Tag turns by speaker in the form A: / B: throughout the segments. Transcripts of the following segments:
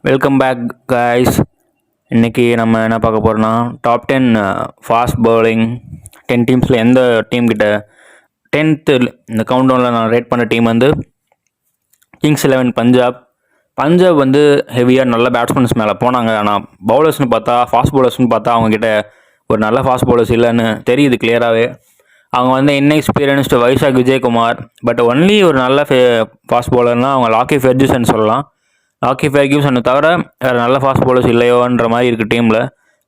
A: Welcome back guys. இன்றைக்கி நம்ம என்ன பார்க்க போகிறோன்னா டாப் 10 ஃபாஸ்ட் பவுலிங் 10 டீம்ஸில் எந்த டீம் கிட்ட 10th இந்த கவுண்டவுனில் நான் ரேட் பண்ண டீம் வந்து கிங்ஸ் 11 பஞ்சாப் வந்து ஹெவியாக நல்ல பேட்ஸ்மேன்ஸ் மேலே போனாங்க. ஆனால் பவுலர்ஸ்னு பார்த்தா ஃபாஸ்ட் பவுலர்ஸ்னு பார்த்தா அவங்கக்கிட்ட ஒரு நல்ல ஃபாஸ்ட் பவுலர்ஸ் இல்லைன்னு தெரியுது கிளியராகவே. அவங்க வந்து inexperienced Vyshak Vijaykumar, but only ஒரு நல்ல ஃபாஸ்ட் பவுலர்னால் அவங்க லாக்கி ஃபெர்குசன் சொல்லலாம். லாக்கி ஃபெர்குசனை தவிர வேறு நல்ல ஃபாஸ்ட் பவுலர்ஸ் இல்லையோன்ற மாதிரி இருக்குது டீமில்.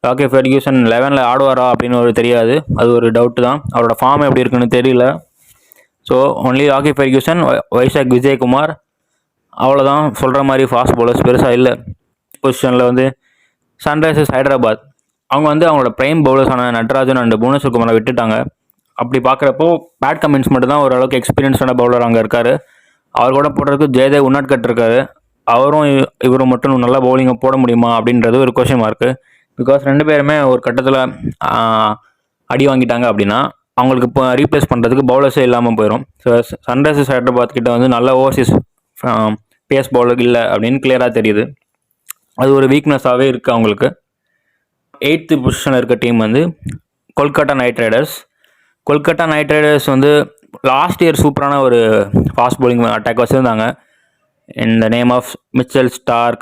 A: லாக்கி ஃபெர்குசன் 11ல் ஆடுவாரா அப்படின்னு ஒரு தெரியாது, அது ஒரு டவுட்டு தான். அவரோட ஃபார்ம் எப்படி இருக்குன்னு தெரியல. So only Lockie Ferguson, Vyshak Vijaykumar, அவ்வளோதான். சொல்கிற மாதிரி ஃபாஸ்ட் பவுலர்ஸ் பெருசாக இல்லை. பொசிஷனில் வந்து சன்ரைசர்ஸ் ஹைதராபாத் அவங்க வந்து அவங்களோட பிரைம் பவுலர்ஸான நட்ராஜன் அண்ட் புவனேஸ்வர் குமாரை விட்டுட்டாங்க. அப்படி பார்க்குறப்போ பேட் கமின்ஸ் மட்டும் தான் ஓரளவுக்கு எக்ஸ்பீரியன்ஸான பவுலர் அங்கே இருக்கார். அவர் கூட போடுறதுக்கு ஜெயதேவ் உன்னாட்கட் இருக்கார். அவரும் இவரும் மட்டும் நல்லா பவுலிங்கை போட முடியுமா அப்படின்றது ஒரு கொஷின் மார்க்கு. பிகாஸ் ரெண்டு பேருமே ஒரு கட்டத்தில் அடி வாங்கிட்டாங்க அப்படின்னா அவங்களுக்கு இப்போ ரீப்ளேஸ் பண்ணுறதுக்கு பவுலர்ஸே இல்லாமல் போயிடும். ஸோ சன்ரைசர்ஸ் ஹைதராபாத் கிட்ட வந்து நல்ல ஓவர்சீஸ் பேஸ் பவுலர் இல்லை அப்படின்னு கிளியராக தெரியுது. அது ஒரு வீக்னஸாகவே இருக்குது அவங்களுக்கு. 8th பொசிஷனில் இருக்க டீம் வந்து கொல்கட்டா நைட் ரைடர்ஸ் வந்து லாஸ்ட் இயர் சூப்பரான ஒரு ஃபாஸ்ட் பவுலிங் அட்டாக் வச்சுருந்தாங்க. இந்த name of Mitchell Starc,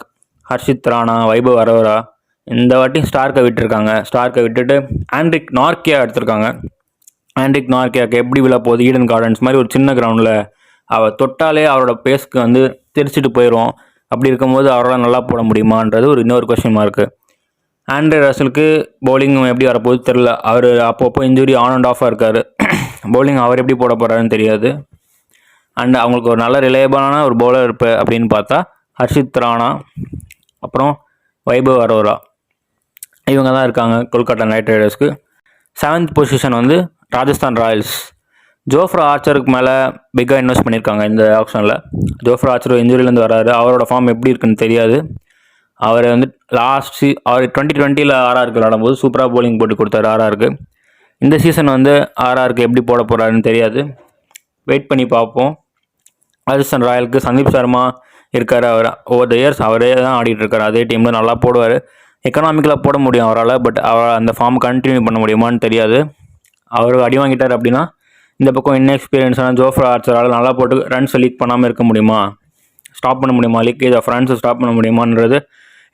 A: Harshit Rana, Vaibhav Arora. இந்த வாட்டி ஸ்டார்க்கை விட்டுட்டு ஆண்ட்ரிக் நார்க்கியா எடுத்திருக்காங்க. ஆண்ட்ரிக் நார்க்கியாவுக்கு எப்படி விழா போகுது, ஈடன் கார்டன்ஸ் மாதிரி ஒரு சின்ன கிரவுண்டில் அவர் தொட்டாலே அவரோட பேஸ்க்கு வந்து தெரிச்சிட்டு போயிடும். அப்படி இருக்கும்போது அவரால் நல்லா போட முடியுமான்றது இன்னொரு கொஸ்டின் மார்க்கு. ஆண்ட்ரே ரசலுக்கு பவுலிங் எப்படி வரப்போகுது தெரில. அவர் அப்பப்போ இன்ஜுரி ஆன் அண்ட் ஆஃபாக இருக்கார். பவுலிங் அவர் எப்படி போட போகிறாருன்னு தெரியாது. அண்ட் அவங்களுக்கு ஒரு நல்ல ரிலையபிளான ஒரு பவுலர் இருப்பு அப்படின்னு பார்த்தா ஹர்ஷித் ராணா, அப்புறம் வைபவ் அரோரா, இவங்க தான் இருக்காங்க கொல்கட்டா நைட் ரைடர்ஸ்க்கு. 7th பொசிஷன் வந்து ராஜஸ்தான் ராயல்ஸ். ஜோஃப்ரா ஆர்ச்சருக்கு மேலே பிக்காக இன்வெஸ்ட் பண்ணியிருக்காங்க இந்த ஆப்ஷனில். ஜோஃப்ரா ஆர்ச்சர் இன்ஜுரியிலேருந்து வராரு. அவரோட ஃபார்ம் எப்படி இருக்குன்னு தெரியாது. அவர் வந்து அவர் 2020 ஆர்ஆருக்கு விளாடும்போது சூப்பராக பவுலிங் போட்டு கொடுத்தாரு ஆர்ஆருக்கு. இந்த சீசன் வந்து ஆர்ஆருக்கு எப்படி போட போகிறாருன்னு தெரியாது. வெயிட் பண்ணி பார்ப்போம். ராஜஸ்தான் ராயலுக்கு சந்தீப் சர்மா இருக்கார். அவர் ஓவர் த இயர்ஸ் அவரே தான் ஆடிட்டு இருக்கார். அதே டீமில் நல்லா போடுவார். எக்கனாமிக்கலாக போட முடியும் அவரால், பட் அவர் அந்த ஃபார்ம் கண்டினியூ பண்ண முடியுமான்னு தெரியாது. அவர் அடி வாங்கிட்டார் அப்படின்னா இந்த பக்கம் இன்எக்ஸ்பீரியன்ஸான ஜோஃப்ரா ஆர்ச்சரால் நல்லா போட்டு ரன்ஸ் லீக் பண்ணாமல் இருக்க முடியுமா, ஸ்டாப் பண்ண முடியுமா, லீக்கேஜ் ஆஃப் ரன்ஸை ஸ்டாப் பண்ண முடியுமான்றது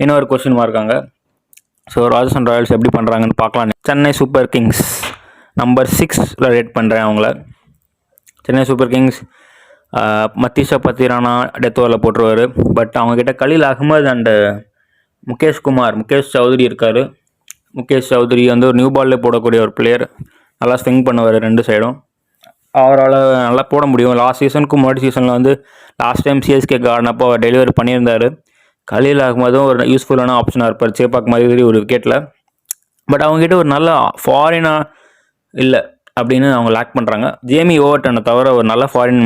A: இன்னொரு கொஸ்டின் மார்க்காங்க. ஸோ ராஜஸ்தான் ராயல்ஸ் எப்படி பண்ணுறாங்கன்னு பார்க்கலாம். சென்னை சூப்பர் கிங்ஸ் நம்பர் 6ல் ரேட் பண்ணுறேன் அவங்கள. Chennai Super Kings Matheesha Pathirana death ஓவரில் போட்டுருவார். பட் அவங்கக்கிட்ட கலீல் அகமது அண்டு முகேஷ் சௌத்ரி இருக்கார். முகேஷ் சௌத்ரி வந்து ஒரு நியூ பால்லே போடக்கூடிய ஒரு பிளேயர். நல்லா ஸ்விங் பண்ணுவார் ரெண்டு சைடும். அவரால் நல்லா போட முடியும். லாஸ்ட் சீசனுக்கு முன்னாடி சீசனில் வந்து லாஸ்ட் டைம் சிஎஸ்கே ஆடினப்போ அவர் டெலிவரி பண்ணியிருந்தார். கலீல் அகமதும் ஒரு யூஸ்ஃபுல்லான ஆப்ஷனாக இருப்பார் சேப்பாக் மாதிரி ஒரு விக்கெட்டில். பட் அவங்ககிட்ட ஒரு நல்ல ஃபாரினாக இல்லை அப்படின்னு அவங்க லேக் பண்ணுறாங்க. ஜேமி ஓவர்டனை தவிர ஒரு நல்ல ஃபாரின்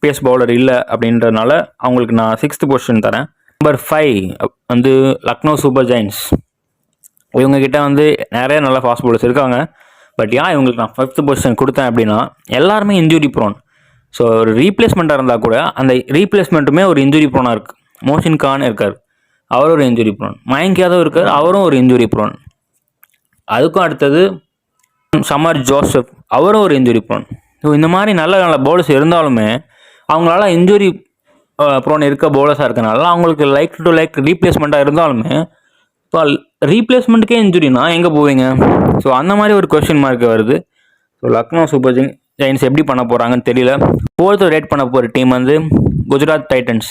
A: பேஸ் பவுலர் இல்லை அப்படின்றதுனால அவங்களுக்கு நான் 6th பொசிஷன் தரேன். நம்பர் 5 வந்து லக்னோ சூப்பர் ஜெயின்ஸ். இவங்ககிட்ட வந்து நிறைய நல்ல ஃபாஸ்ட் பவுலர்ஸ் இருக்காங்க. பட் இவங்களுக்கு நான் 5th பொசிஷன் கொடுத்தேன் அப்படின்னா எல்லாருமே இன்ஜுரி ப்ரோன். ஸோ ஒரு ரீப்ளேஸ்மெண்ட்டாக இருந்தால் கூட அந்த ரீப்ளேஸ்மெண்ட்டுமே ஒரு இன்ஜுரி ப்ரோனாக இருக்குது. மோசின் கான் இருக்கார், அவர் ஒரு இன்ஜுரி ப்ரோன். மயங்க் யாதவ் இருக்கார், அவரும் ஒரு இன்ஜுரி ப்ரோன். அதுக்கும் அடுத்தது சமர் ஜோசப், அவரும் ஒரு இன்ஜுரி ப்ரோன். ஸோ இந்த மாதிரி நல்ல நல்ல பவுலர்ஸ் இருந்தாலுமே அவங்களால இன்ஜுரி ப்ரோன் இருக்க பவுலர்ஸாக இருக்கனால அவங்களுக்கு லைக் ரீப்ளேஸ்மெண்ட்டாக இருந்தாலுமே இப்போ ரீப்ளேஸ்மெண்ட்டுக்கே இன்ஜுரினா எங்கே போவீங்க? ஸோ அந்த மாதிரி ஒரு கொஸ்டின் மார்க் வருது. ஸோ லக்னோ சூப்பர் ஜெயின்ஸ் எப்படி பண்ண போகிறாங்கன்னு தெரியல. 4th ரேட் பண்ண போகிற டீம் வந்து Gujarat Titans.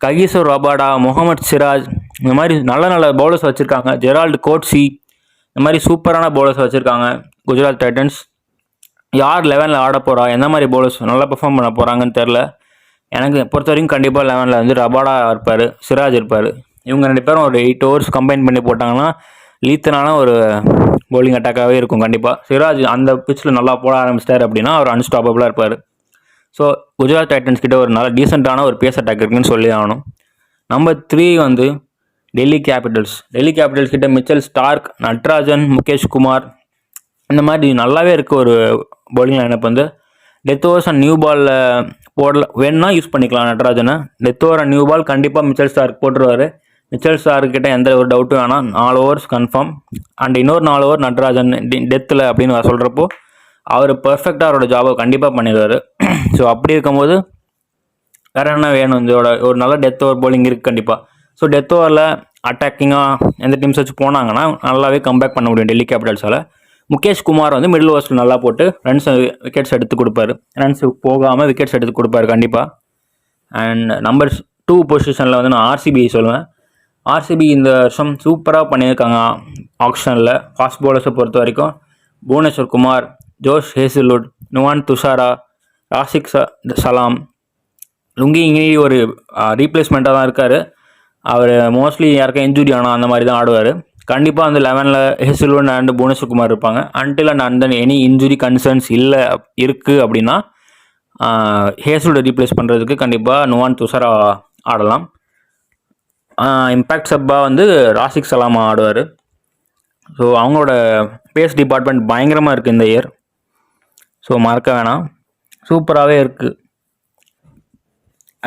A: Kagiso Rabada, Mohammed Siraj, இந்த மாதிரி நல்ல நல்ல பவுலர்ஸ் வச்சுருக்காங்க. ஜெரால்டு கோட்ஸி, இந்த மாதிரி சூப்பரான பவுலர்ஸ் வச்சுருக்காங்க குஜராத் டைட்டன்ஸ். யார் 11ல் ஆட போகிறா, எந்த மாதிரி பவுலர்ஸ் நல்லா பெர்ஃபார்ம் பண்ண போகிறாங்கன்னு தெரில. எனக்கு பொறுத்த வரைக்கும் கண்டிப்பாக 11ல் வந்து ரபாடா இருப்பார், சிராஜ் இருப்பார். இவங்க 2 பேரும் ஒரு 8 ஓவர்ஸ் கம்பைன் பண்ணி போட்டாங்கன்னா லீத்தனான ஒரு பவுலிங் அட்டாக்காகவே இருக்கும். கண்டிப்பாக சிராஜ் அந்த பிச்சில் நல்லா போட ஆரம்பிச்சிட்டார் அப்படின்னா அவர் அன்ஸ்டாப்பபிளாக இருப்பார். ஸோ குஜராத் டைட்டன்ஸ் கிட்ட ஒரு நல்ல டீசெண்டான ஒரு பேஸ் அட்டாக் இருக்குன்னு சொல்லி ஆகணும். நம்பர் 3 வந்து டெல்லி கேபிட்டல்ஸ் கிட்ட மிச்சல் ஸ்டார்க், நட்ராஜன், முகேஷ் குமார், இந்த மாதிரி நல்லாவே இருக்குது ஒரு பவுலிங் லைனப். வந்து டெத் ஓவர்ஸ் அண்ட் நியூ பாலில் போடல வேணும்னா யூஸ் பண்ணிக்கலாம் நட்ராஜனை. Death over and new ball கண்டிப்பாக மிச்சல் ஸ்டார்க் போட்டுருவார். மிச்சல் சார்கிட்ட எந்த ஒரு டவுட்டும் வேணாம், 4 ஓவர்ஸ் கன்ஃபார்ம். அண்ட் இன்னொரு 4 ஓவர் நட்ராஜன் டெத்தில் அப்படின்னு சொல்கிறப்போ அவர் பர்ஃபெக்டாக அவரோட ஜாபை கண்டிப்பாக பண்ணிடுவார். ஸோ அப்படி இருக்கும்போது வேறு என்ன வேணும், இதோட ஒரு நல்ல டெத் ஓவர் bowling இருக்குது கண்டிப்பாக. ஸோ டெத் ஓவரில் அட்டாக்கிங்காக எந்த டீம்ஸ் வச்சு போனாங்கன்னா நல்லாவே கம்பேக் பண்ண முடியும் டெல்லி கேபிட்டல்ஸால். முகேஷ் குமார் வந்து மிடில் ஓவர்ஸில் நல்லா போட்டு விக்கெட்ஸ் எடுத்து கொடுப்பாரு, ரன்ஸ் போகாமல் விக்கெட்ஸ் எடுத்து கொடுப்பாரு கண்டிப்பாக. அண்ட் நம்பர் 2 பொசிஷனில் வந்து நான் ஆர்சிபி சொல்லுவேன். ஆர்சிபி இந்த வருஷம் சூப்பராக பண்ணியிருக்காங்க ஆக்ஷனில். ஃபாஸ்ட் பவுலர்ஸை பொறுத்த வரைக்கும் புவனேஸ்வர் குமார், ஜோஷ் ஹேசில்வுட், நுவான் துஷாரா, ராசிக் சலாம், லுங்கி இங்கே ஒரு ரீப்ளேஸ்மெண்ட்டாக தான் இருக்கார். அவர் மோஸ்ட்லி யாருக்கும் இன்ஜுரி ஆனால் அந்த மாதிரி தான் ஆடுவார். கண்டிப்பாக அந்த 11ல் ஹேசில்வுட் அண்ட் புவனேஸ்வர் குமார் இருப்பாங்க. Until and any injury concerns இருக்குது அப்படின்னா ஹேசில்வுட் ரீப்ளேஸ் பண்ணுறதுக்கு கண்டிப்பாக நுவான் துஷாரா ஆடலாம். இம்பேக்ட் சப்பாக வந்து ராசிக் சலாமா ஆடுவார். ஸோ அவங்களோட பேஸ் டிபார்ட்மெண்ட் பயங்கரமாக இருக்குது இந்த இயர். ஸோ மறக்க வேணாம், சூப்பராகவே இருக்குது.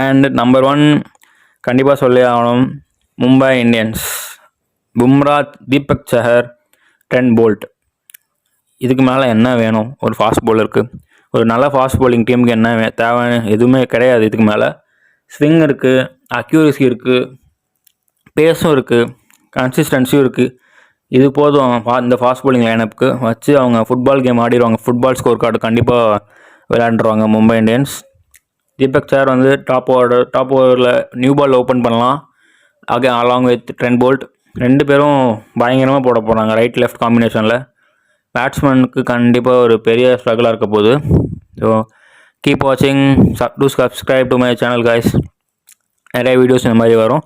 A: அண்ட் நம்பர் 1 கண்டிப்பாக சொல்லி ஆகணும், மும்பை இந்தியன்ஸ். பும்ரா, தீபக் சஹர், ட்ரெண்ட் போல்ட். இதுக்கு மேலே என்ன வேணும் ஒரு ஃபாஸ்ட் பவுலருக்கு? ஒரு நல்ல ஃபாஸ்ட் பவுலிங் டீமுக்கு என்ன தேவை? எதுவுமே கிடையாது இதுக்கு மேலே. ஸ்விங் இருக்குது, அக்யூரசி இருக்குது, பேஸும் இருக்குது, கன்சிஸ்டன்சியும் இருக்குது. இது போதும் இந்த ஃபாஸ்ட் பவுலிங் லைனப்புக்கு வச்சு அவங்க ஃபுட்பால் கேம் ஆடிடுவாங்க. ஃபுட்பால் ஸ்கோர் கார்டு கண்டிப்பாக விளையாண்டுருவாங்க மும்பை இந்தியன்ஸ். தீபக் சஹர் வந்து டாப் ஓவரில் நியூ பால் ஓப்பன் பண்ணலாம் அலாங் வித் ட்ரெண்ட் போல்ட். 2 பேரும் பயங்கரமாக போட போகிறாங்க ரைட் லெஃப்ட் காம்பினேஷனில். பேட்ஸ்மேனுக்கு கண்டிப்பாக ஒரு பெரிய ஸ்ட்ரகிளாக இருக்க போகுது. ஸோ கீப் வாட்சிங், two subscribe to my channel guys. நிறைய வீடியோஸ் இந்த மாதிரி வரும்.